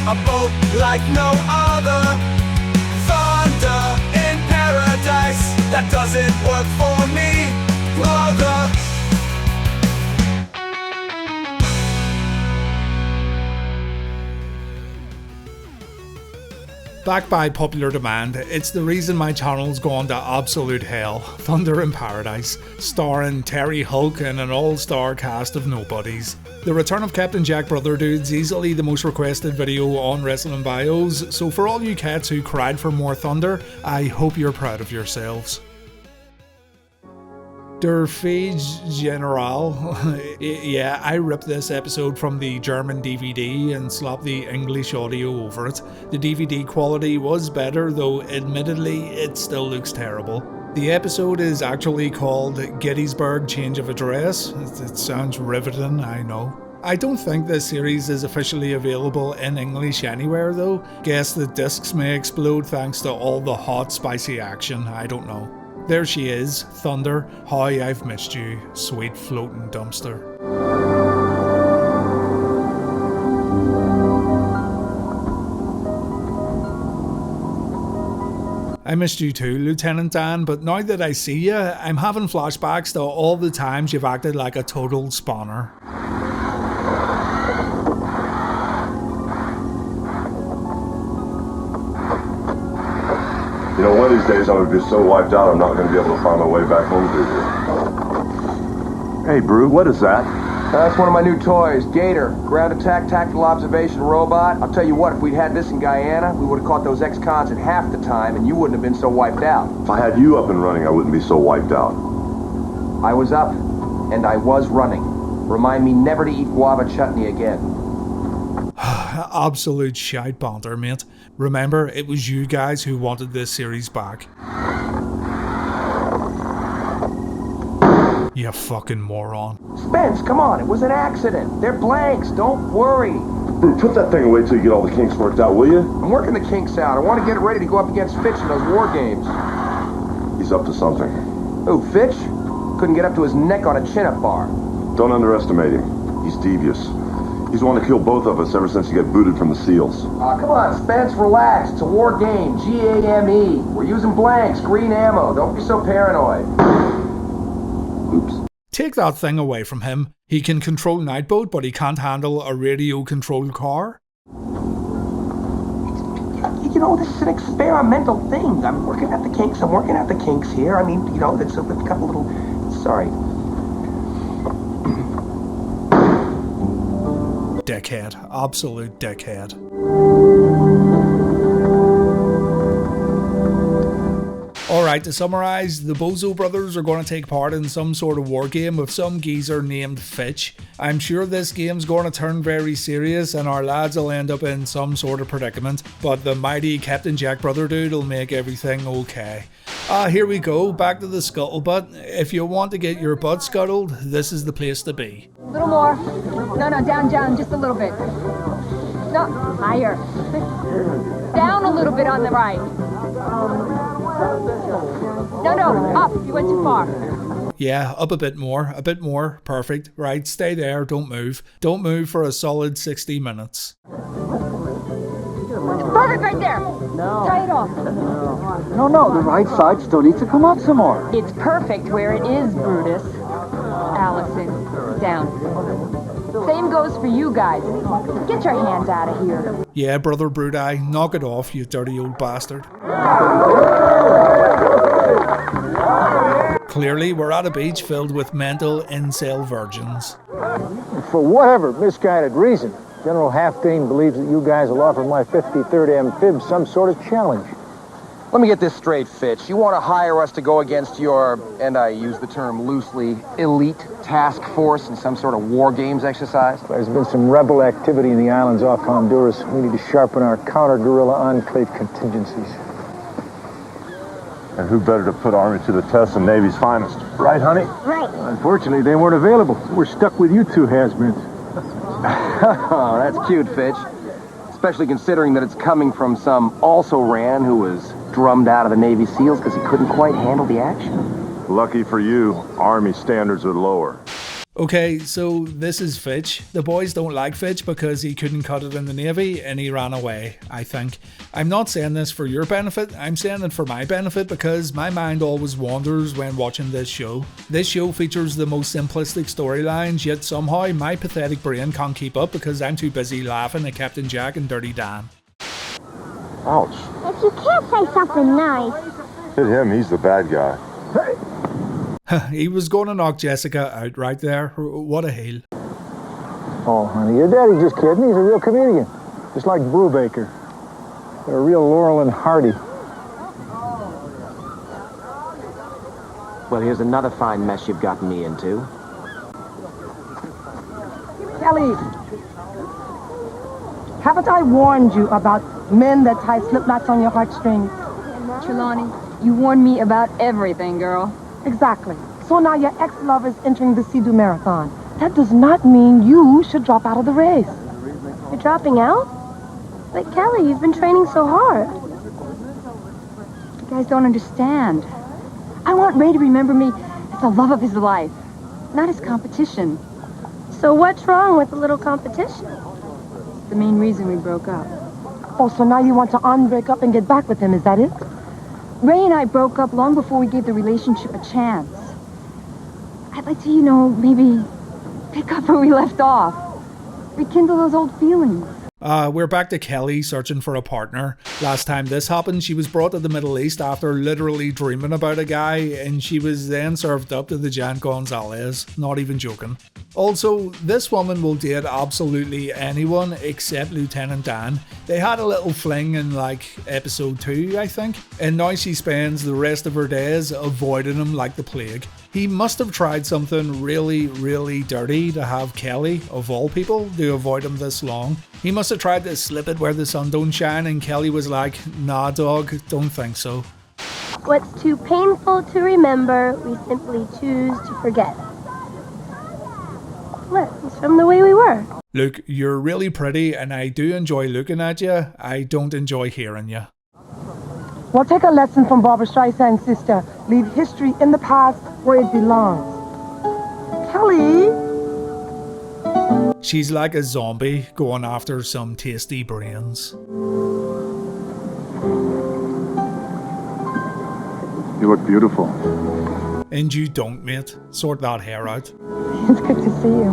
a boat like no other. Thunder in paradise, that doesn't work for me, brother. Backed by popular demand, it's the reason my channel's gone to absolute hell. Thunder in Paradise, starring Terry Hulk and an all-star cast of nobodies. The return of Captain Jack Brother Dude's easily the most requested video on Wrestling Bios, so for all you cats who cried for more Thunder, I hope you're proud of yourselves. Der Fage General. Yeah, I ripped this episode from the German DVD and slapped the English audio over it. The DVD quality was better, though admittedly it still looks terrible. The episode is actually called Gettysburg Change of Address. It sounds riveting, I know. I don't think this series is officially available in English anywhere though. Guess the discs may explode thanks to all the hot spicy action, I don't know. There she is, Thunder. How I've missed you, sweet floating dumpster. I missed you too, Lieutenant Dan, but now that I see you, I'm having flashbacks to all the times you've acted like a total spawner. You know, one of these days I'm going to be so wiped out I'm not going to be able to find my way back home through here. Hey, Brew, what is that? That's one of my new toys, Gator. Ground attack, tactical observation robot. I'll tell you what, if we'd had this in Guyana, we would have caught those ex-cons in half the time, and you wouldn't have been so wiped out. If I had you up and running, I wouldn't be so wiped out. I was up, and I was running. Remind me never to eat guava chutney again. Absolute shite banter, mate. Remember, it was you guys who wanted this series back. You fucking moron. Spence, come on, it was an accident. They're blanks, don't worry. Brew, put that thing away till you get all the kinks worked out, will you? I'm working the kinks out. I want to get it ready to go up against Fitch in those war games. He's up to something. Who, Fitch? Couldn't get up to his neck on a chin-up bar. Don't underestimate him. He's devious. He's wanted to kill both of us ever since he got booted from the SEALs. Come on, Spence, relax. It's a war game. G-A-M-E. We're using blanks, green ammo. Don't be so paranoid. Oops. Take that thing away from him. He can control Nightboat, but he can't handle a radio-controlled car? You know, this is an experimental thing. I'm working out the kinks here. I mean, you know, it's a couple little... Sorry. Dickhead. Absolute dickhead. Alright, to summarise, the Bozo brothers are going to take part in some sort of war game with some geezer named Fitch. I'm sure this game's going to turn very serious and our lads will end up in some sort of predicament, but the mighty Captain Jack Brother Dude will make everything okay. Here we go, back to the scuttlebutt. If you want to get your butt scuttled, this is the place to be. A little more. No, down, just a little bit. No, higher. Down a little bit on the right. No, up. You went too far. Yeah, up a bit more. Perfect. Right, stay there. Don't move. Don't move for a solid 60 minutes. It's perfect right there. No. Tie it off. No, the right side still needs to come up some more. It's perfect where it is, Brutus. Allison, down. Same goes for you guys. Get your hands out of here. Yeah, Brother Brudeye, knock it off, you dirty old bastard. Clearly, we're at a beach filled with mental incel virgins. For whatever misguided reason, General Halfdane believes that you guys will offer my 53rd Amphib some sort of challenge. Let me get this straight, Fitch. You want to hire us to go against your, and I use the term loosely, elite task force in some sort of war games exercise? There's been some rebel activity in the islands off Honduras. We need to sharpen our counter-guerrilla enclave contingencies. And who better to put Army to the test than Navy's finest? Right, honey? Right. Unfortunately, they weren't available. We're stuck with you two has-beens. Oh, that's cute, Fitch. Especially considering that it's coming from some also-ran who was drummed out of the Navy SEALs because he couldn't quite handle the action. Lucky for you, Army standards are lower. Okay, so this is Fitch. The boys don't like Fitch because he couldn't cut it in the Navy and he ran away, I think. I'm not saying this for your benefit, I'm saying it for my benefit because my mind always wanders when watching this show. This show features the most simplistic storylines, yet somehow my pathetic brain can't keep up because I'm too busy laughing at Captain Jack and Dirty Dan. Ouch. If you can't say something nice... Hit him, he's the bad guy. He was going to knock Jessica out right there. What a heel. Oh, honey, your daddy's just kidding. He's a real comedian. Just like Brubaker. They're a real Laurel and Hardy. Well, here's another fine mess you've gotten me into. Kelly, haven't I warned you about men that tie slip knots on your heartstrings? Trelawney, you warned me about everything, girl. Exactly. So now your ex-lover is entering the Sea-Doo Marathon. That does not mean you should drop out of the race. You're dropping out? But Kelly, you've been training so hard. You guys don't understand. I want Ray to remember me as the love of his life, not his competition. So what's wrong with a little competition? It's the main reason we broke up. Oh, so now you want to unbreak up and get back with him, is that it? Ray and I broke up long before we gave the relationship a chance. I'd like to, maybe pick up where we left off. Rekindle those old feelings. We're back to Kelly searching for a partner. Last time this happened, she was brought to the Middle East after literally dreaming about a guy, and she was then served up to the Jan Gonzalez. Not even joking. Also, this woman will date absolutely anyone except Lieutenant Dan. They had a little fling in episode 2, I think, and now she spends the rest of her days avoiding him like the plague. He must have tried something really, really dirty to have Kelly, of all people, to avoid him this long. He must have tried to slip it where the sun don't shine, and Kelly was like, nah dog, don't think so. What's too painful to remember, we simply choose to forget. Look, it's from the way we were. Look, you're really pretty, and I do enjoy looking at you. I don't enjoy hearing you. Well, take a lesson from Barbara Streisand's sister. Leave history in the past where it belongs. Kelly! She's like a zombie going after some tasty brains. You look beautiful. And you don't, mate. Sort that hair out. It's good to see you.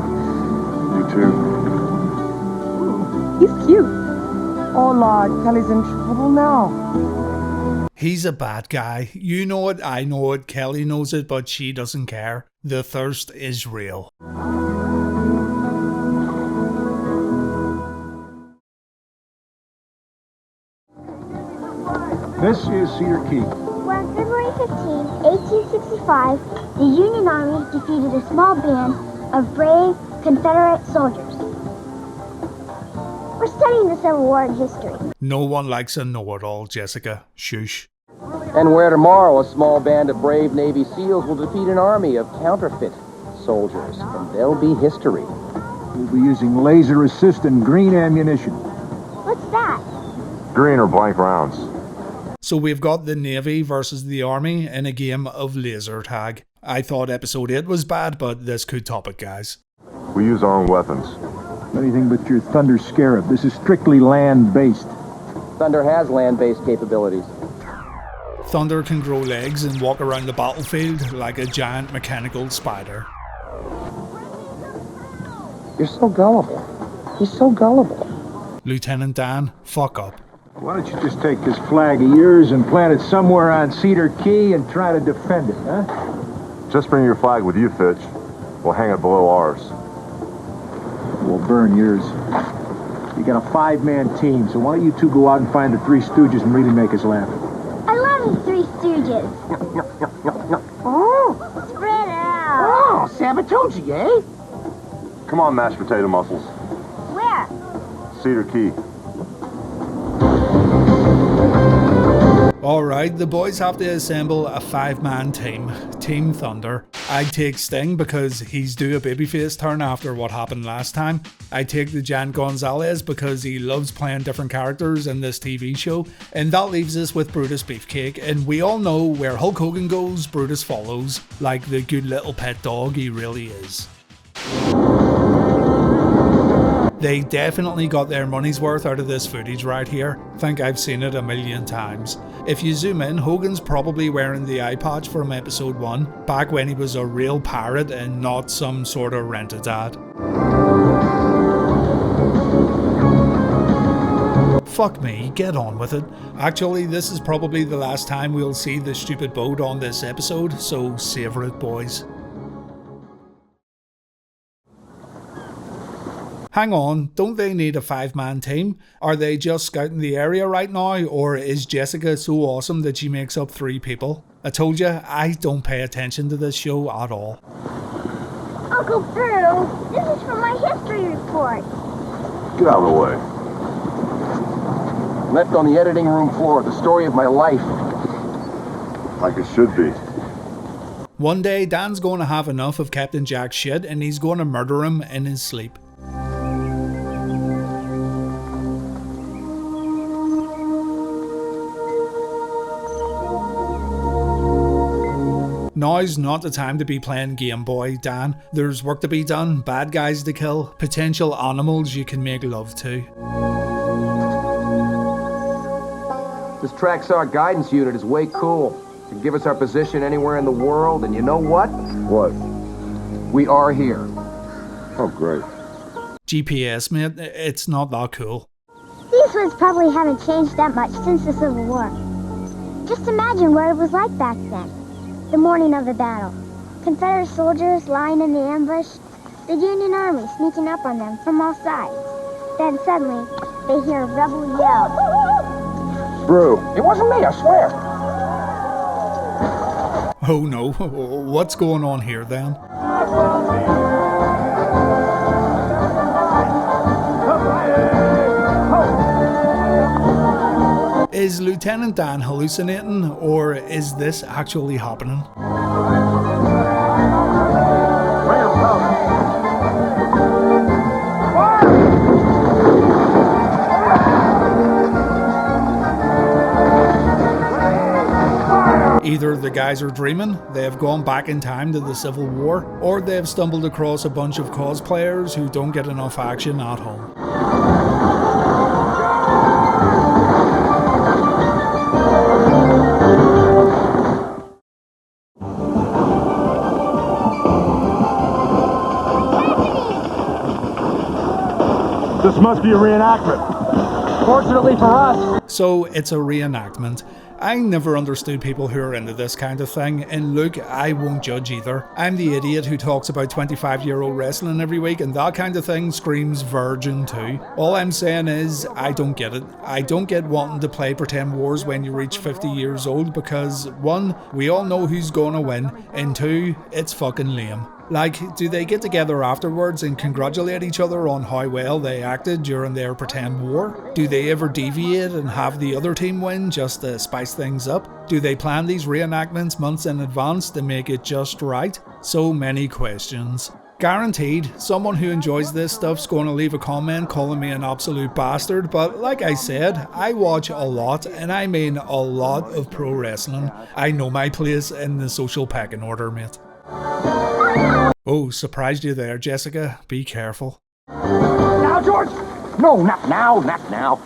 You too. He's cute. Oh, Lord, Kelly's in trouble now. He's a bad guy. You know it, I know it, Kelly knows it, but she doesn't care. The thirst is real. This is Cedar Key. Where on February 15, 1865, the Union Army defeated a small band of brave Confederate soldiers. We're studying the Civil War in history. No one likes a know-it-all, Jessica. Shush. And where tomorrow a small band of brave Navy SEALs will defeat an army of counterfeit soldiers. And there'll be history. We'll be using laser assist and green ammunition. What's that? Green or blank rounds. So we've got the Navy versus the Army in a game of laser tag. I thought episode 8 was bad, but this could top it, guys. We use our own weapons. Anything but your Thunder Scarab. This is strictly land-based. Thunder has land-based capabilities. Thunder can grow legs and walk around the battlefield like a giant mechanical spider. You're so gullible. He's so gullible. Lieutenant Dan, fuck up. Why don't you just take this flag of yours and plant it somewhere on Cedar Key and try to defend it, huh? Just bring your flag with you, Fitch. We'll hang it below ours. We'll burn yours. You got a 5-man team, so why don't you two go out and find the Three Stooges and really make us laugh? I love the Three Stooges. Oh, Spread out. oh, Sabatoji, eh? Come on, mashed potato muscles. Where? Cedar Key. Alright, the boys have to assemble a 5-man team, Team Thunder. I'd take Sting because he's due a babyface turn after what happened last time. I'd take the Jan Gonzalez because he loves playing different characters in this TV show. And that leaves us with Brutus Beefcake, and we all know where Hulk Hogan goes, Brutus follows, like the good little pet dog he really is. They definitely got their money's worth out of this footage right here. Think I've seen it a million times. If you zoom in, Hogan's probably wearing the eye patch from episode 1, back when he was a real pirate and not some sort of rented ad. Fuck me, get on with it. Actually, this is probably the last time we'll see the stupid boat on this episode, so savour it, boys. Hang on, don't they need a 5-man team? Are they just scouting the area right now, or is Jessica so awesome that she makes up 3 people? I told you, I don't pay attention to this show at all. Uncle Bruno, this is from my history report. Get out of the way. Left on the editing room floor, the story of my life. Like it should be. One day, Dan's going to have enough of Captain Jack's shit and he's going to murder him in his sleep. Now's not the time to be playing Game Boy, Dan. There's work to be done, bad guys to kill, potential animals you can make love to. This tracks our guidance unit is way cool. It can give us our position anywhere in the world, and you know what? What? We are here. Oh, great. GPS, mate, it's not that cool. These ones probably haven't changed that much since the Civil War. Just imagine what it was like back then. The morning of the battle. Confederate soldiers lying in the ambush. The Union Army sneaking up on them from all sides. Then suddenly, they hear a rebel yell. Brew. It wasn't me, I swear. Oh no, what's going on here then? Is Lieutenant Dan hallucinating, or is this actually happening? Either the guys are dreaming, they have gone back in time to the Civil War, or they have stumbled across a bunch of cosplayers who don't get enough action at home. This must be a reenactment. Fortunately for us. So it's a reenactment. I never understood people who are into this kind of thing, and look, I won't judge either. I'm the idiot who talks about 25-year-old wrestling every week, and that kind of thing screams virgin too. All I'm saying is, I don't get it. I don't get wanting to play pretend wars when you reach 50 years old because, 1, we all know who's gonna win, and 2, it's fucking lame. Like, do they get together afterwards and congratulate each other on how well they acted during their pretend war? Do they ever deviate and have the other team win just to spice things up? Do they plan these reenactments months in advance to make it just right? So many questions. Guaranteed, someone who enjoys this stuff's going to leave a comment calling me an absolute bastard, but like I said, I watch a lot, and I mean a lot of pro wrestling. I know my place in the social pecking order, mate. Oh, surprised you there, Jessica. Be careful. Now, George! No, not now, not now.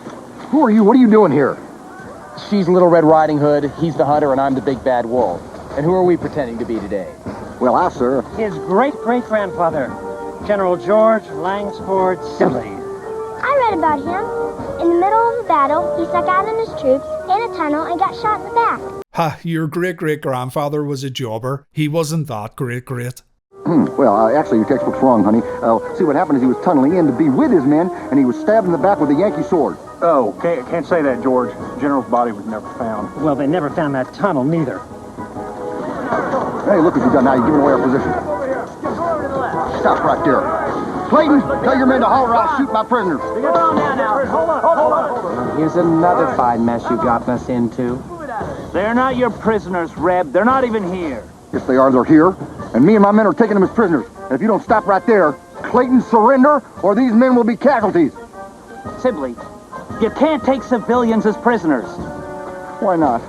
Who are you? What are you doing here? She's Little Red Riding Hood, he's the hunter, and I'm the big bad wolf. And who are we pretending to be today? Well, I, sir. His great-great-grandfather, General George Langsford Sibley. I read about him. In the middle of a battle, he stuck out on his troops in a tunnel and got shot in the back. Ha, your great-great-grandfather was a jobber. He wasn't that great. Well, actually, your textbook's wrong, honey. See, what happened is he was tunneling in to be with his men, and he was stabbed in the back with a Yankee sword. Oh, can't say that, George. General's body was never found. Well, they never found that tunnel, neither. Hey, look what you've done now. You're giving away our position. Stop right there. Clayton, tell your men to holler. I'll shoot my prisoners. Hold on. Here's another fine mess you got us into. They're not your prisoners, Reb. They're not even here. Yes, they are. They're here. And me and my men are taking them as prisoners. And if you don't stop right there, Clayton, surrender, or these men will be casualties. Sibley, you can't take civilians as prisoners. Why not?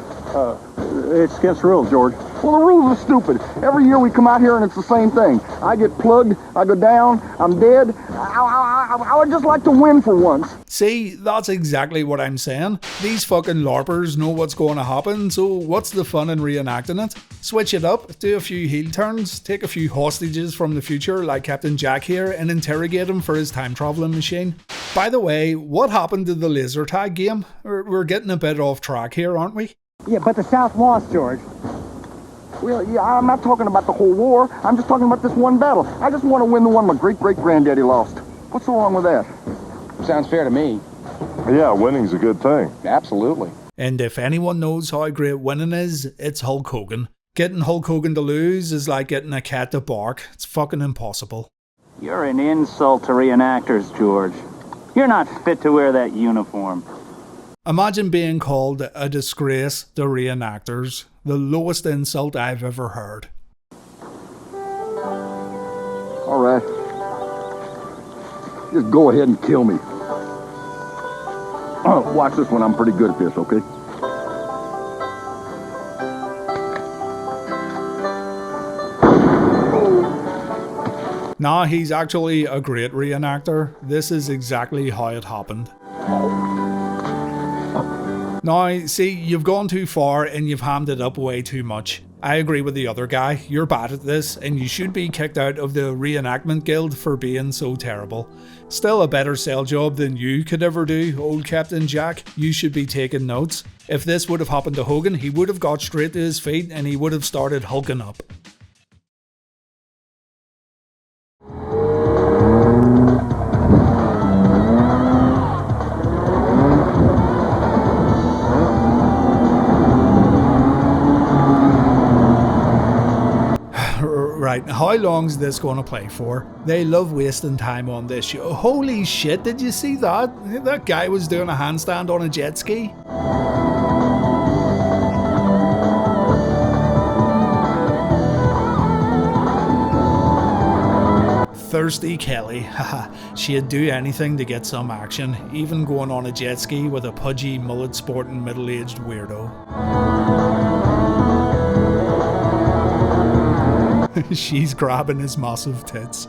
It's against the rules, George. Well, the rules are stupid. Every year we come out here and it's the same thing. I get plugged, I go down, I'm dead. I would just like to win for once. See, that's exactly what I'm saying. These fucking LARPers know what's going to happen, so what's the fun in reenacting it? Switch it up, do a few heel turns, take a few hostages from the future like Captain Jack here and interrogate him for his time travelling machine. By the way, what happened to the laser tag game? We're getting a bit off track here, aren't we? Yeah, but the South lost, George. Well, yeah, I'm not talking about the whole war. I'm just talking about this one battle. I just want to win the one my great-great-granddaddy lost. What's so wrong with that? Sounds fair to me. Yeah, winning's a good thing. Absolutely. And if anyone knows how great winning is, it's Hulk Hogan. Getting Hulk Hogan to lose is like getting a cat to bark. It's fucking impossible. You're an insult to reenactors, George. You're not fit to wear that uniform. Imagine being called a disgrace to reenactors. The lowest insult I've ever heard. All right. Just go ahead and kill me. Watch this one. I'm pretty good at this, okay? Nah, he's actually a great reenactor. This is exactly how it happened. Now, see, you've gone too far and you've hammed it up way too much. I agree with the other guy. You're bad at this and you should be kicked out of the Reenactment Guild for being so terrible. Still a better sell job than you could ever do, old Captain Jack. You should be taking notes. If this would have happened to Hogan, he would have got straight to his feet and he would have started hulking up. Right, how long's this gonna play for? They love wasting time on this show. Holy shit, did you see that? That guy was doing a handstand on a jet ski. Thirsty Kelly, haha, she'd do anything to get some action, even going on a jet ski with a pudgy, mullet-sporting, middle-aged weirdo. She's grabbing his massive tits.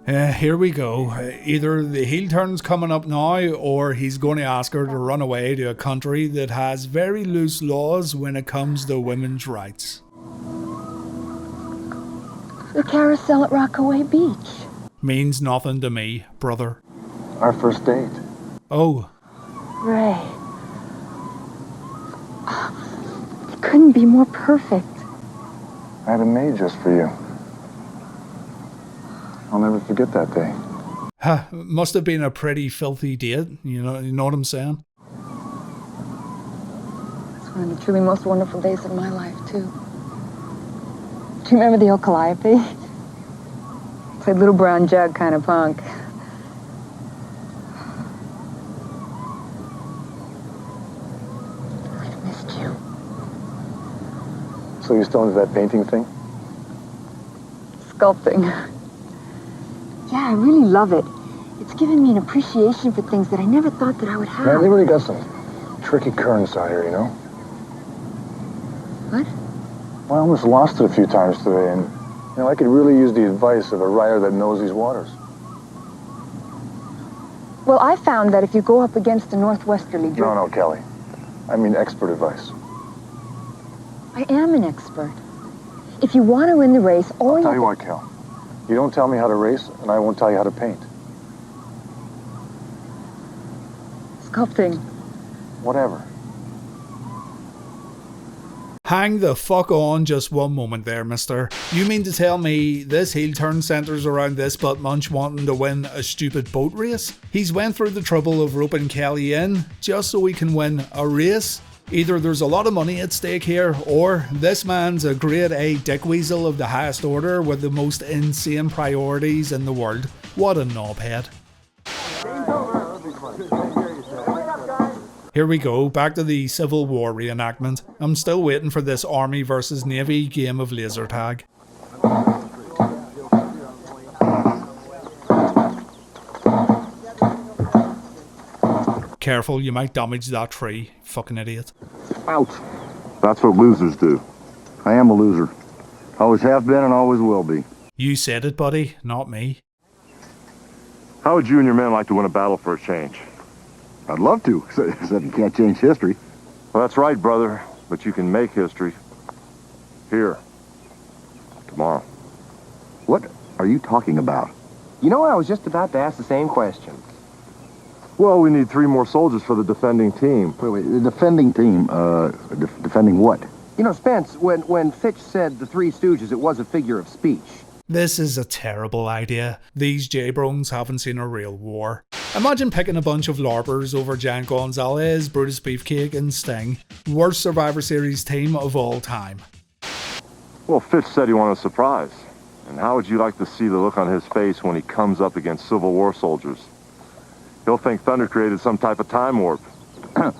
Here we go. Either the heel turn's coming up now, or he's going to ask her to run away to a country that has very loose laws when it comes to women's rights. The carousel at Rockaway Beach. Means nothing to me, brother. Our first date. Oh. Ray. It couldn't be more perfect. I had it made just for you. I'll never forget that day. Must have been a pretty filthy date, you know what I'm saying? It's one of the truly most wonderful days of my life, too. Do you remember the old Calliope? Played Little Brown Jug kind of punk. I've missed you. So you still into that painting thing? Sculpting. Yeah, I really love it. It's given me an appreciation for things that I never thought that I would have. Man, they really got some tricky currents out here, you know? What? Well, I almost lost it a few times today, and, you know, I could really use the advice of a rider that knows these waters. Well, I found that if you go up against a northwesterly drift... No, Kelly. I mean expert advice. I am an expert. If you want to win the race, I'll tell you what, Kel. You don't tell me how to race, and I won't tell you how to paint. Sculpting. Whatever. Hang the fuck on just one moment there, mister. You mean to tell me this heel turn centres around this butt munch wanting to win a stupid boat race? He's went through the trouble of roping Kelly in just so he can win a race? Either there's a lot of money at stake here, or this man's a grade A dickweasel of the highest order with the most insane priorities in the world. What a knobhead. Here we go, back to the Civil War reenactment. I'm still waiting for this Army versus Navy game of laser tag. Careful, you might damage that tree, fucking idiot. Ouch. That's what losers do. I am a loser. Always have been and always will be. You said it, buddy, not me. How would you and your men like to win a battle for a change? I'd love to, except you can't change history. Well, that's right, brother. But you can make history. Here. Tomorrow. What are you talking about? You know, I was just about to ask the same question. Well, we need 3 more soldiers for the defending team. Wait, the defending team, defending what? You know, Spence, when Fitch said the Three Stooges, it was a figure of speech. This is a terrible idea. These J-Brones haven't seen a real war. Imagine picking a bunch of LARPers over Giant Gonzalez, Brutus Beefcake and Sting. Worst Survivor Series team of all time. Well, Fitch said he wanted a surprise. And how would you like to see the look on his face when he comes up against Civil War soldiers? He'll think Thunder created some type of time warp.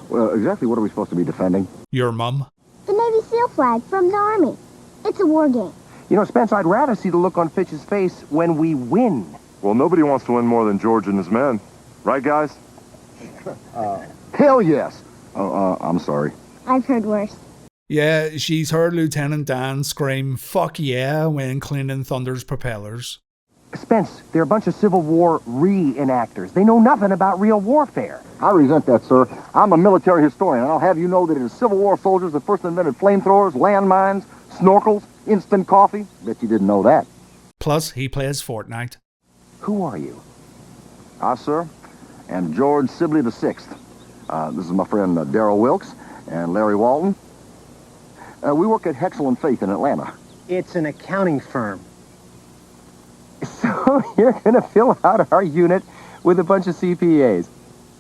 Well, exactly what are we supposed to be defending? Your mum? The Navy SEAL flag from the Army. It's a war game. You know, Spence, I'd rather see the look on Fitch's face when we win. Well, nobody wants to win more than George and his men. Right, guys? Hell yes. I'm sorry. I've heard worse. Yeah, she's heard Lieutenant Dan scream, "Fuck yeah," when cleaning Thunder's propellers. Spence, they're a bunch of Civil War reenactors. They know nothing about real warfare. I resent that, sir. I'm a military historian, and I'll have you know that it is Civil War soldiers that first invented flamethrowers, landmines, snorkels, instant coffee. Bet you didn't know that. Plus, he plays Fortnite. Who are you? I, sir, am George Sibley VI. This is my friend Darrell Wilkes and Larry Walton. We work at Hexel and Faith in Atlanta. It's an accounting firm. So you're going to fill out our unit with a bunch of CPAs.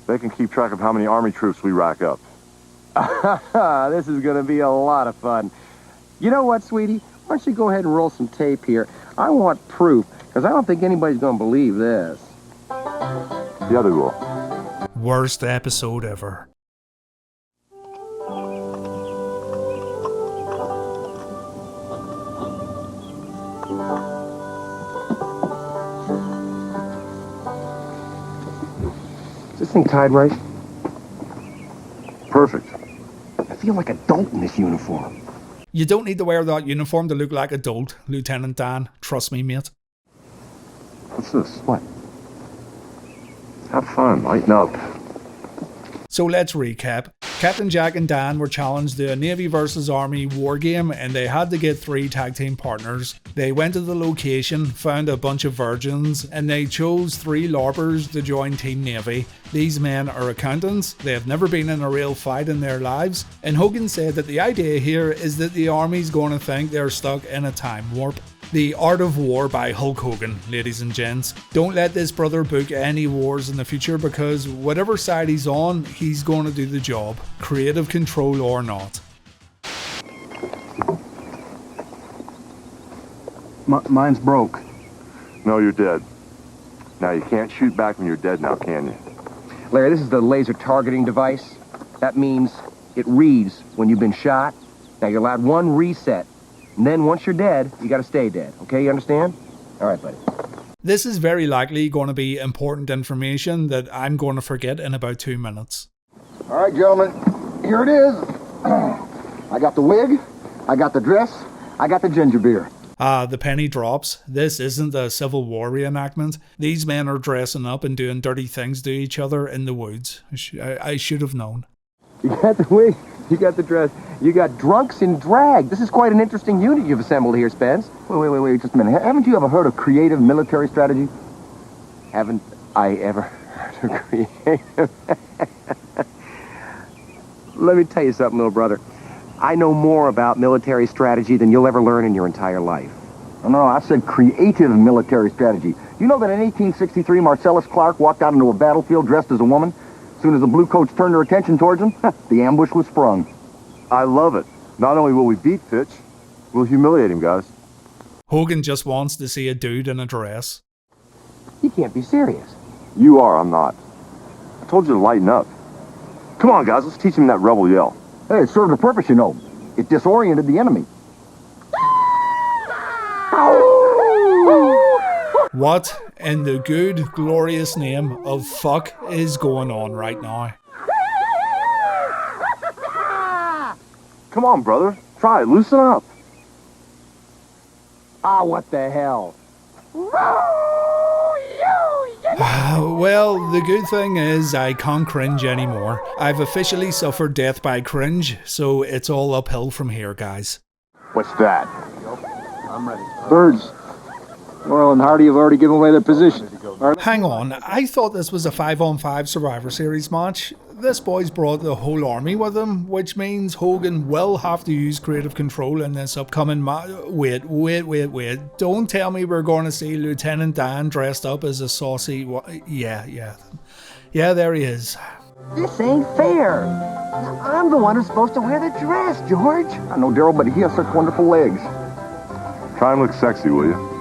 They can keep track of how many Army troops we rack up. This is going to be a lot of fun. You know what, sweetie? Why don't you go ahead and roll some tape here? I want proof, because I don't think anybody's going to believe this. The other will. Worst episode ever. Is this thing tied right? Perfect. I feel like a dolt in this uniform. You don't need to wear that uniform to look like a dolt, Lieutenant Dan. Trust me, mate. What's this? What? Have fun. Lighten up. So let's recap. Captain Jack and Dan were challenged to a Navy versus Army war game and they had to get 3 tag team partners. They went to the location, found a bunch of virgins, and they chose 3 LARPers to join Team Navy. These men are accountants, they have never been in a real fight in their lives, and Hogan said that the idea here is that the Army's going to think they're stuck in a time warp. The Art of War by Hulk Hogan, ladies and gents. Don't let this brother book any wars in the future because whatever side he's on, he's going to do the job, creative control or not. Mine's broke. No, you're dead. Now, you can't shoot back when you're dead now, can you? Larry, this is the laser targeting device. That means it reads when you've been shot. Now, you're allowed 1 reset. And then once you're dead, you gotta stay dead. Okay, you understand? All right, buddy. This is very likely going to be important information that I'm going to forget in about 2 minutes. All right, gentlemen, here it is. I got the wig, I got the dress, I got the ginger beer. The penny drops. This isn't a Civil War reenactment. These men are dressing up and doing dirty things to each other in the woods. I should have known. You got the wig, you got the dress, you got drunks in drag. This is quite an interesting unit you've assembled here, Spence. Wait, just a minute. Haven't you ever heard of creative military strategy? Haven't I ever heard of creative? Let me tell you something, little brother. I know more about military strategy than you'll ever learn in your entire life. No, I said creative military strategy. You know that in 1863, Marcellus Clark walked out into a battlefield dressed as a woman? As soon as the bluecoats turned their attention towards him, the ambush was sprung. I love it. Not only will we beat Fitch, we'll humiliate him, guys. Hogan just wants to see a dude in a dress. You can't be serious. You are, I'm not. I told you to lighten up. Come on, guys, let's teach him that rebel yell. Hey, it served a purpose, you know. It disoriented the enemy. What in the good, glorious name of fuck is going on right now? Come on, brother. Try it. Loosen up. Ah, what the hell? Well, the good thing is I can't cringe anymore. I've officially suffered death by cringe, so it's all uphill from here, guys. What's that? I'm ready. Birds. Laurel and Hardy have already given away their position. Hang on, I thought this was a 5-on-5 Survivor Series match. This boy's brought the whole army with him, which means Hogan will have to use creative control in this upcoming match. Wait. Don't tell me we're going to see Lieutenant Dan dressed up as a saucy... Yeah, there he is. This ain't fair. I'm the one who's supposed to wear the dress, George. I know Daryl, but he has such wonderful legs. Try and look sexy, will you?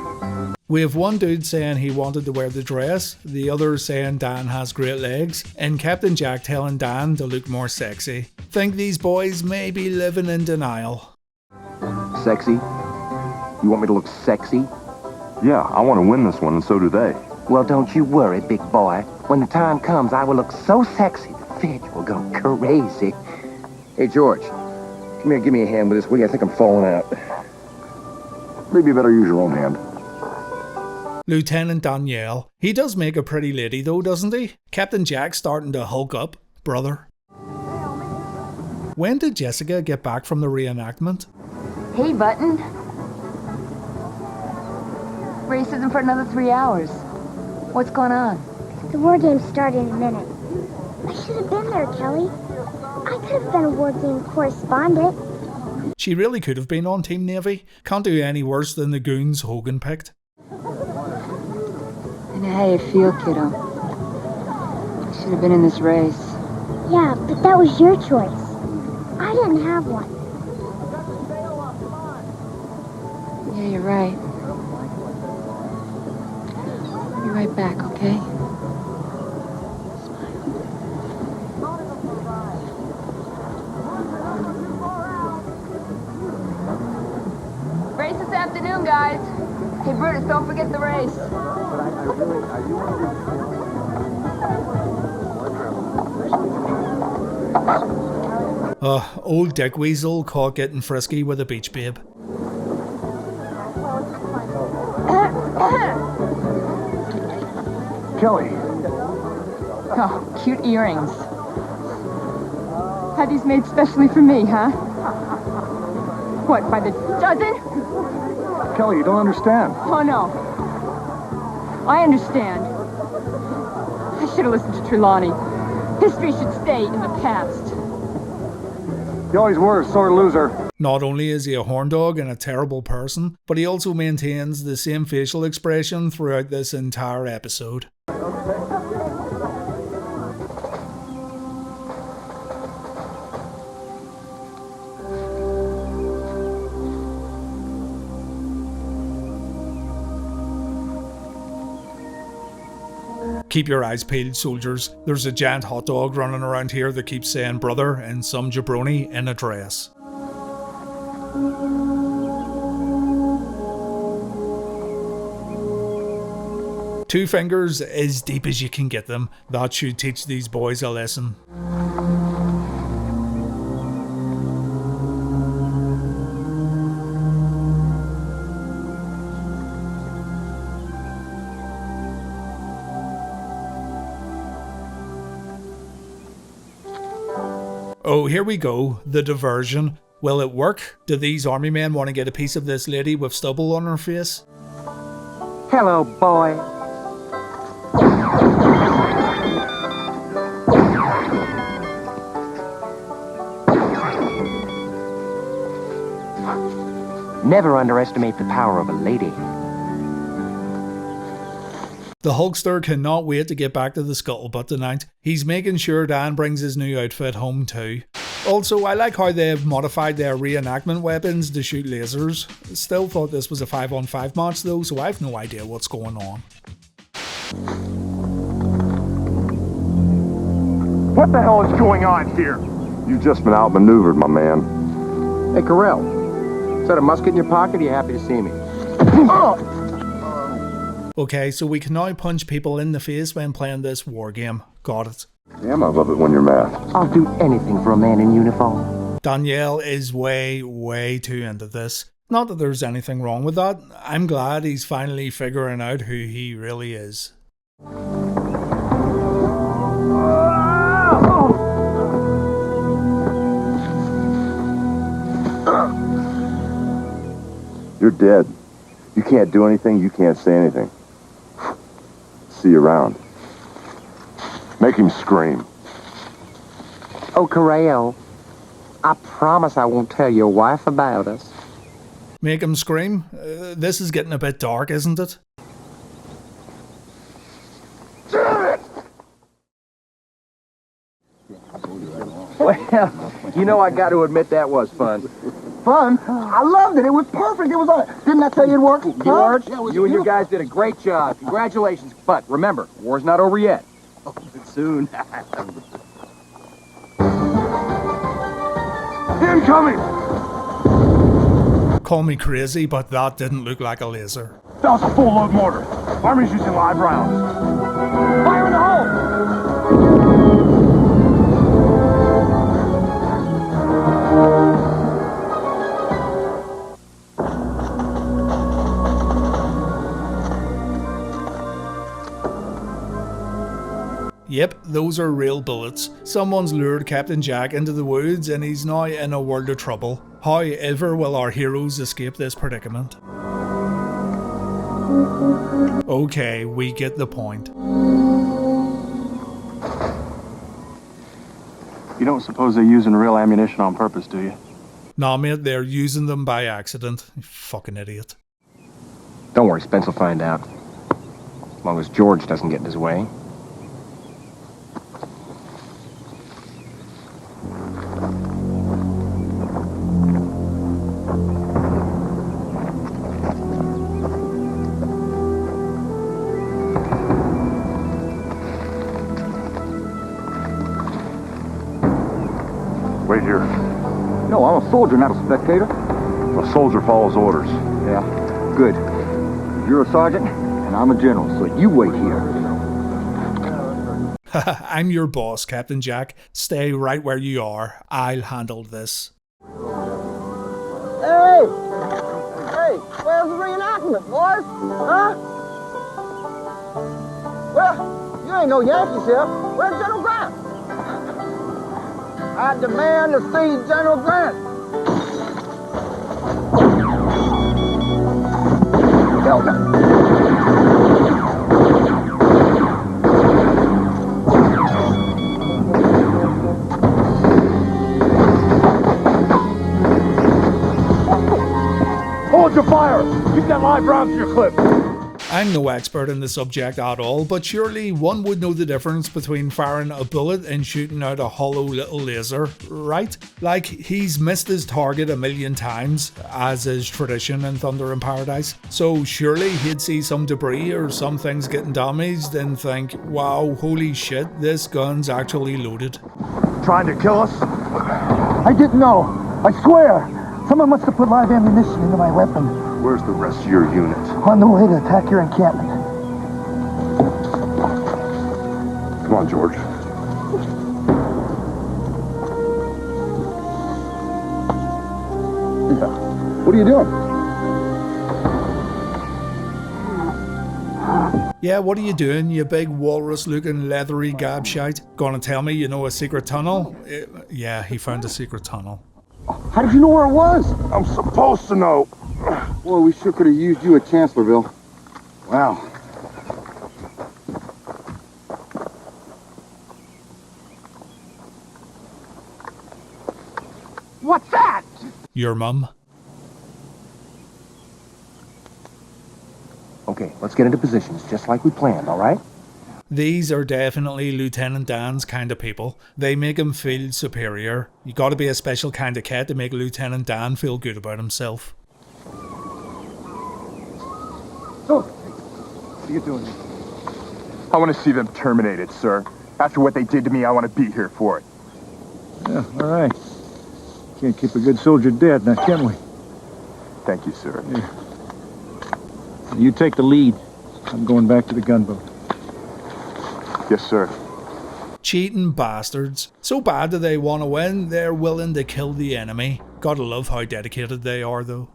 We have one dude saying he wanted to wear the dress, the other saying Dan has great legs, and Captain Jack telling Dan to look more sexy. Think these boys may be living in denial. Sexy? You want me to look sexy? Yeah, I want to win this one, and so do they. Well, don't you worry, big boy. When the time comes, I will look so sexy, the Fitch will go crazy. Hey, George, come here, give me a hand with this, will you? I think I'm falling out. Maybe you better use your own hand. Lieutenant Danielle. He does make a pretty lady though, doesn't he? Captain Jack's starting to hulk up, brother. When did Jessica get back from the reenactment? Hey, Button. Race isn't for another 3 hours. What's going on? The war game's starting in a minute. I should have been there, Kelly. I could have been a war game correspondent. She really could have been on Team Navy. Can't do any worse than the goons Hogan picked. And how you feel, kiddo? I should have been in this race. Yeah, but that was your choice. I didn't have one. Yeah, you're right. I'll be right back, okay? Race this afternoon, guys. Hey, Brutus, don't forget the race. Old Dick Weasel caught getting frisky with a beach babe. Kelly. Oh, cute earrings. Had these made specially for me, huh? What, by the dozen? Kelly, you don't understand. Oh, no. I understand. I should have listened to Trelawney. History should stay in the past. You always were a sore loser. Not only is he a horn dog and a terrible person, but he also maintains the same facial expression throughout this entire episode. Keep your eyes peeled, soldiers. There's a giant hot dog running around here that keeps saying brother and some jabroni in a dress. Two fingers as deep as you can get them. That should teach these boys a lesson. Oh, here we go. The diversion. Will it work? Do these army men want to get a piece of this lady with stubble on her face? Hello, boy. Never underestimate the power of a lady. The Hulkster cannot wait to get back to the scuttlebutt tonight. He's making sure Dan brings his new outfit home too. Also, I like how they've modified their reenactment weapons to shoot lasers. Still thought this was a 5-on-5 match though, so I've no idea what's going on. What the hell is going on here? You've just been outmaneuvered, my man. Hey, Carell. Is that a musket in your pocket? Are you happy to see me? Okay, so we can now punch people in the face when playing this war game. Got it. Damn, I love it when you're masked. I'll do anything for a man in uniform. Danielle is way too into this. Not that there's anything wrong with that. I'm glad he's finally figuring out who he really is. You're dead. You can't do anything, you can't say anything. See you around. Make him scream. Oh, Corral, I promise I won't tell your wife about us. Make him scream? This is getting a bit dark, isn't it? Well, you know, I got to admit that was fun. Fun? I loved it. It was perfect. It was didn't I tell you it worked? George, you and your guys did a great job. Congratulations. But remember, war's not over yet. Oh, soon. Incoming! Call me crazy, but that didn't look like a laser. That was a full load mortar. Army's using live rounds. Fire in the hole! Yep, those are real bullets. Someone's lured Captain Jack into the woods and he's now in a world of trouble. How ever will our heroes escape this predicament? Okay, we get the point. You don't suppose they're using real ammunition on purpose, do you? Nah, mate, they're using them by accident. You fucking idiot. Don't worry, Spence will find out. As long as George doesn't get in his way. Wait here. No, I'm a soldier, not a spectator. A soldier follows orders. Yeah, good. You're a sergeant, and I'm a general, so you wait here. I'm your boss, Captain Jack. Stay right where you are. I'll handle this. Hey! Hey, where's the reenactment, boys? Huh? Well, you ain't no Yankee, Sheriff. Where's General Grant? I demand to see General Grant. Hold your fire! Keep that live round to your clip! I'm no expert in the subject at all, but surely one would know the difference between firing a bullet and shooting out a hollow little laser, right? Like, he's missed his target a million times, as is tradition in Thunder in Paradise. So surely he'd see some debris or some things getting damaged and think, wow, holy shit, this gun's actually loaded. Trying to kill us? I didn't know. I swear. Someone must have put live ammunition into my weapon. Where's the rest of your unit? On the way to attack your encampment. Come on, George. What are you doing? Yeah, what are you doing, you big walrus-looking leathery gobshite? Gonna tell me you know a secret tunnel? Yeah, he found a secret tunnel. How did you know where it was? I'm supposed to know. Boy, we sure could have used you at Chancellorsville. Wow. What's that? Your mum? Okay, let's get into positions, just like we planned, all right? These are definitely Lieutenant Dan's kind of people. They make him feel superior. You gotta be a special kind of cat to make Lieutenant Dan feel good about himself. So, what are you doing? I want to see them terminated, sir. After what they did to me, I want to be here for it. Yeah, all right. Can't keep a good soldier dead, now can we? Thank you, sir. Yeah. You take the lead. I'm going back to the gunboat. Yes, sir. Cheating bastards. So bad that they want to win, they're willing to kill the enemy. Gotta love how dedicated they are though.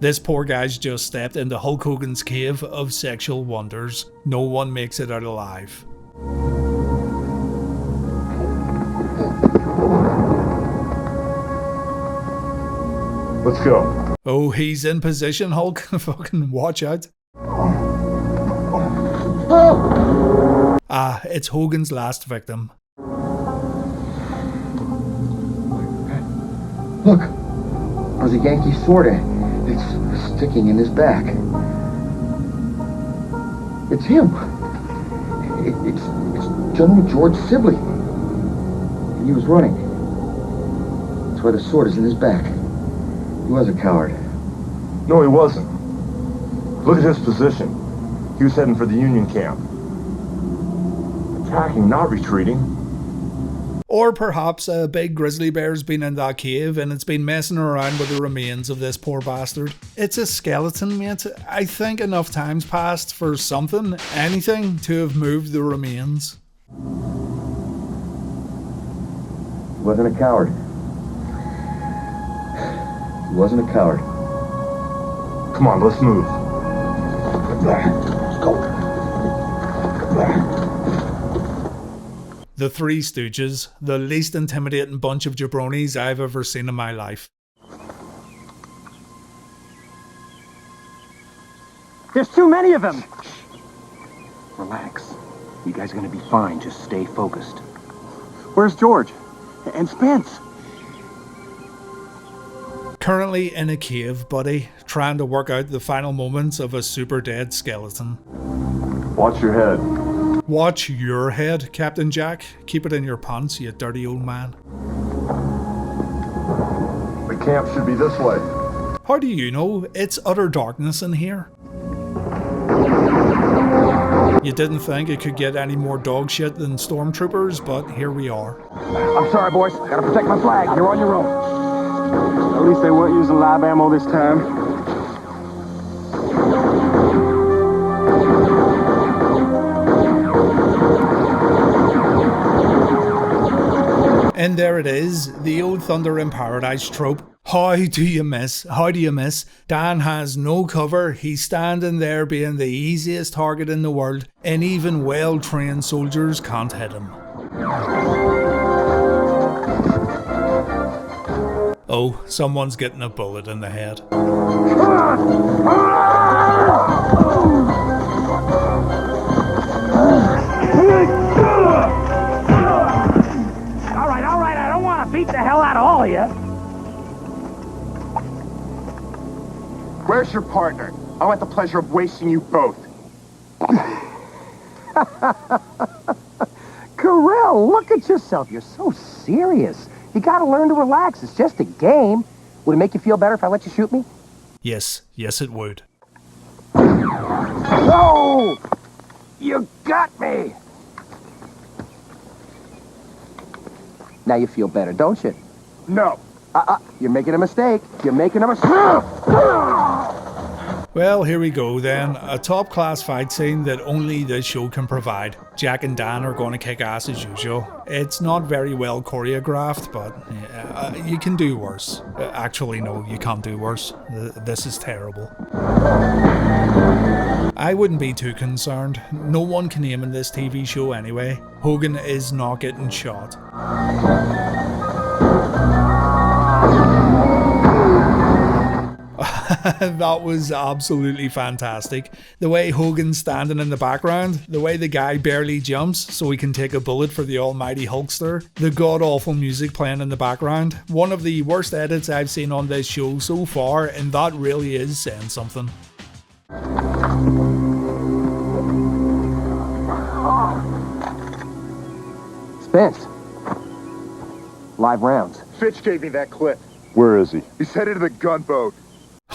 This poor guy's just stepped into Hulk Hogan's cave of sexual wonders. No one makes it out alive. Let's go. Oh, he's in position, Hulk. Fucking watch out. Ah, it's Hogan's last victim. Look, there's a Yankee sword. It's sticking in his back. It's him. It's General George Sibley. He was running. That's why the sword is in his back. He was a coward. No, he wasn't. Look at his position. He was heading for the Union camp. Attacking, not retreating. Or perhaps a big grizzly bear's been in that cave and it's been messing around with the remains of this poor bastard. It's a skeleton, mate. I think enough time's passed for something, anything, to have moved the remains. He wasn't a coward. He wasn't a coward. Come on, let's move. Let's go. The Three Stooges, the least intimidating bunch of jabronis I've ever seen in my life. There's too many of them! Relax. You guys are gonna be fine. Just stay focused. Where's George? And Spence? Currently in a cave, buddy, trying to work out the final moments of a super dead skeleton. Watch your head. Watch your head, Captain Jack. Keep it in your pants, you dirty old man. The camp should be this way. How do you know? It's utter darkness in here. You didn't think it could get any more dog shit than stormtroopers, but here we are. I'm sorry, boys. Gotta protect my flag. You're on your own. At least they weren't using live ammo this time. And there it is, the old Thunder in Paradise trope. How do you miss? How do you miss? Dan has no cover, he's standing there being the easiest target in the world, and even well-trained soldiers can't hit him. Oh, someone's getting a bullet in the head. Alright, I don't want to beat the hell out of all of you. Where's your partner? I don't want the pleasure of wasting you both. Carell, look at yourself. You're so serious. You gotta learn to relax. It's just a game. Would it make you feel better if I let you shoot me? Yes, it would. No! You got me! Now you feel better, don't you? No. You're making a mistake. You're making a mistake. Well, here we go then. A top-class fight scene that only this show can provide. Jack and Dan are going to kick ass as usual. It's not very well choreographed, but you can do worse. Actually, no, you can't do worse. This is terrible. I wouldn't be too concerned. No one can aim in this TV show anyway. Hogan is not getting shot. That was absolutely fantastic. The way Hogan's standing in the background, the way the guy barely jumps so he can take a bullet for the almighty Hulkster, the god-awful music playing in the background. One of the worst edits I've seen on this show so far, and that really is saying something. Spence. Live rounds. Fitch gave me that clip. Where is he? He's headed to the gunboat.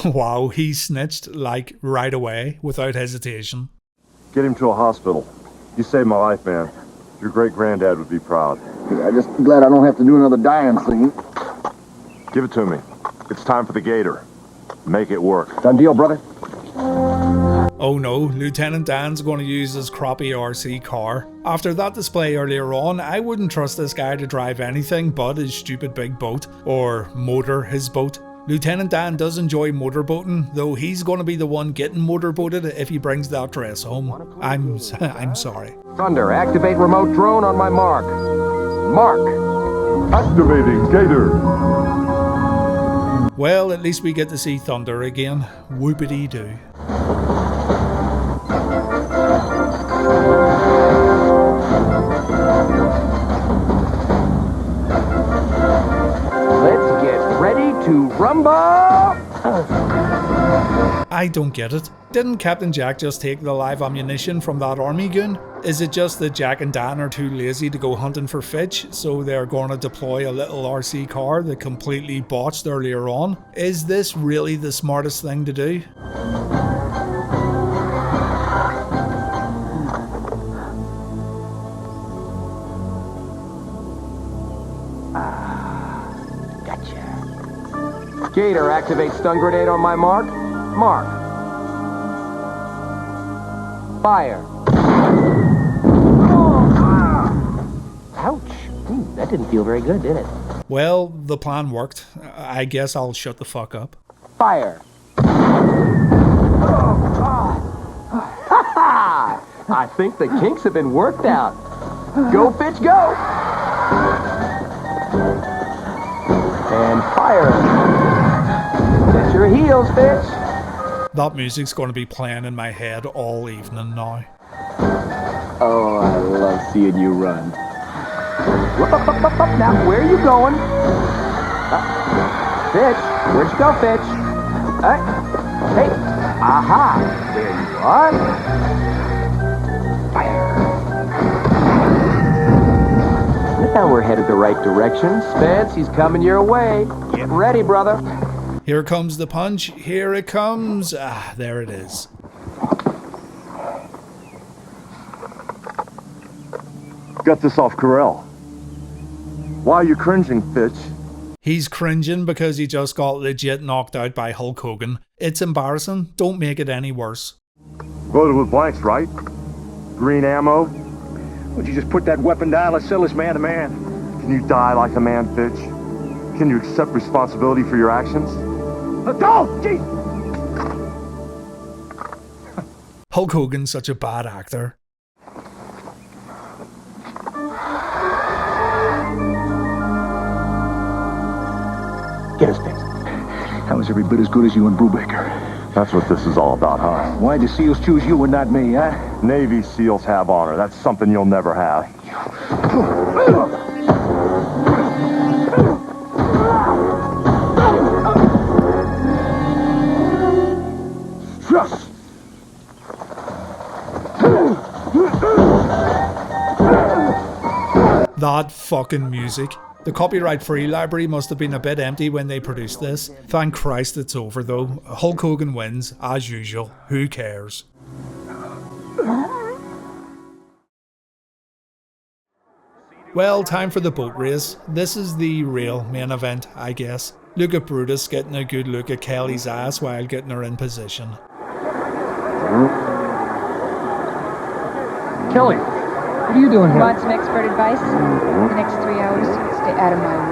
Wow, he snitched like right away, without hesitation. Get him to a hospital. You saved my life, man. Your great-granddad would be proud. I'm just glad I don't have to do another dying scene. Give it to me. It's time for the gator. Make it work. Done deal, brother. Oh no, Lieutenant Dan's going to use his crappy RC car. After that display earlier on, I wouldn't trust this guy to drive anything but his stupid big boat, or motor his boat. Lieutenant Dan does enjoy motorboating, though he's going to be the one getting motorboated if he brings that dress home. I'm sorry. Thunder, activate remote drone on my mark. Mark! Activating Gator. Well, at least we get to see Thunder again. Whoopity-doo. Let's get ready to rumble! I don't get it. Didn't Captain Jack just take the live ammunition from that army goon? Is it just that Jack and Dan are too lazy to go hunting for Fitch, so they're going to deploy a little RC car that completely botched earlier on? Is this really the smartest thing to do? Gotcha. Gator, activate stun grenade on my mark. Mark. Fire. Ouch. That didn't feel very good, did it? Well, the plan worked. I guess I'll shut the fuck up. Fire. I think the kinks have been worked out. Go, Fitch, go! And fire. Set your heels, Fitch. That music's going to be playing in my head all evening now. Oh, I love seeing you run. Whoop, up, up, up, up. Now, where are you going? Fitch, where'd you go, Fitch? Hey, aha, there you are. Fire. Now we're headed the right direction. Spence, he's coming your way. Get ready, brother. Here comes the punch. Here it comes. Ah, there it is. Got this off Corral. Why are you cringing, Fitch? He's cringing because he just got legit knocked out by Hulk Hogan. It's embarrassing. Don't make it any worse. Loaded with blanks, right? Green ammo? Would you just put that weapon down? Let's sell this man to man. Can you die like a man, Fitch? Can you accept responsibility for your actions? Go! Gee! Hulk Hogan's such a bad actor. Get us fixed. That was every bit as good as you and Brubaker. That's what this is all about, huh? Why'd the SEALs choose you and not me, huh? Navy SEALs have honor. That's something you'll never have. Trust. That fucking music. The copyright-free library must have been a bit empty when they produced this. Thank Christ it's over though. Hulk Hogan wins, as usual. Who cares? Well, time for the boat race. This is the real main event, I guess. Look at Brutus getting a good look at Kelly's ass while getting her in position. Kelly, what are you doing here? Want some expert advice? The next 3 hours, stay out of my way.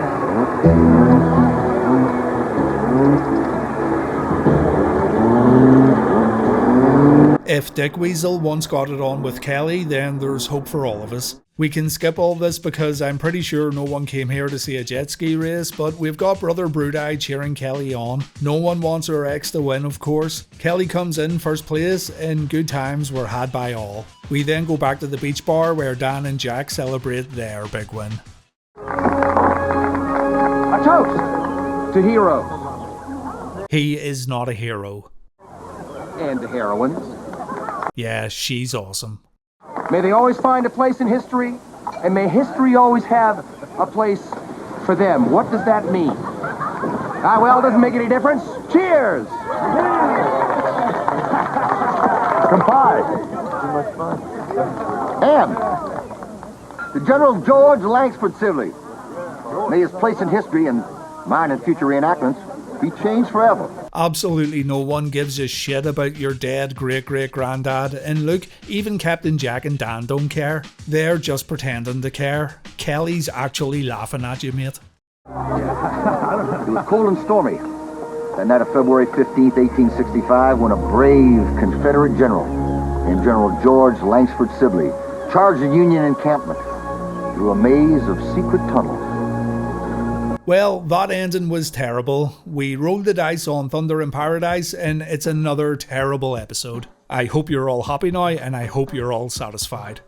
If Dick Weasel once got it on with Kelly, then there's hope for all of us. We can skip all this because I'm pretty sure no one came here to see a jet ski race, but we've got Brother Brood-Eye cheering Kelly on. No one wants her ex to win, of course. Kelly comes in first place, and good times were had by all. We then go back to the beach bar where Dan and Jack celebrate their big win. A toast to Hero. He is not a hero. And the heroines. Yeah, she's awesome. May they always find a place in history, and may history always have a place for them. What does that mean? Well, it doesn't make any difference. Cheers! Comply. Too much fun. And to General George Langsford Sibley, may his place in history and mine in future reenactments be changed forever. Absolutely no one gives a shit about your dead great-great-granddad, and look, even Captain Jack and Dan don't care. They're just pretending to care. Kelly's actually laughing at you, mate. It was cold and stormy. That night of February 15th, 1865, when a brave Confederate general named General George Langsford Sibley charged the Union encampment through a maze of secret tunnels. Well, that ending was terrible. We rolled the dice on Thunder in Paradise, and it's another terrible episode. I hope you're all happy now, and I hope you're all satisfied.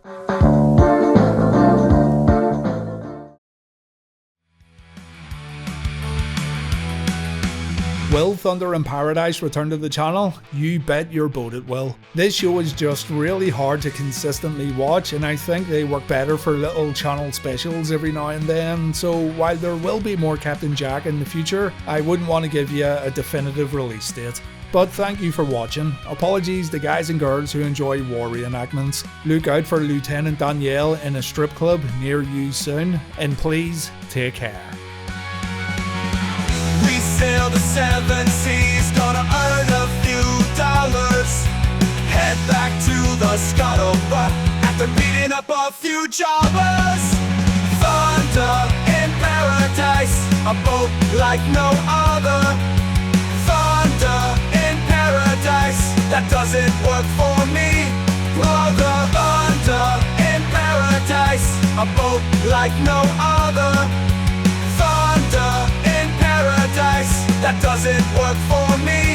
Will Thunder in Paradise return to the channel? You bet your boat it will. This show is just really hard to consistently watch, and I think they work better for little channel specials every now and then, so while there will be more Captain Jack in the future, I wouldn't want to give you a definitive release date. But thank you for watching. Apologies to guys and girls who enjoy war reenactments. Look out for Lieutenant Danielle in a strip club near you soon, and please take care. We sail the 7 seas, gonna earn a few dollars. Head back to the scuttlebutt after beating up a few jobbers. Thunder in paradise, a boat like no other. Thunder in paradise, that doesn't work for me, brother. Thunder in paradise, a boat like no other. Thunder in paradise, that doesn't work for me.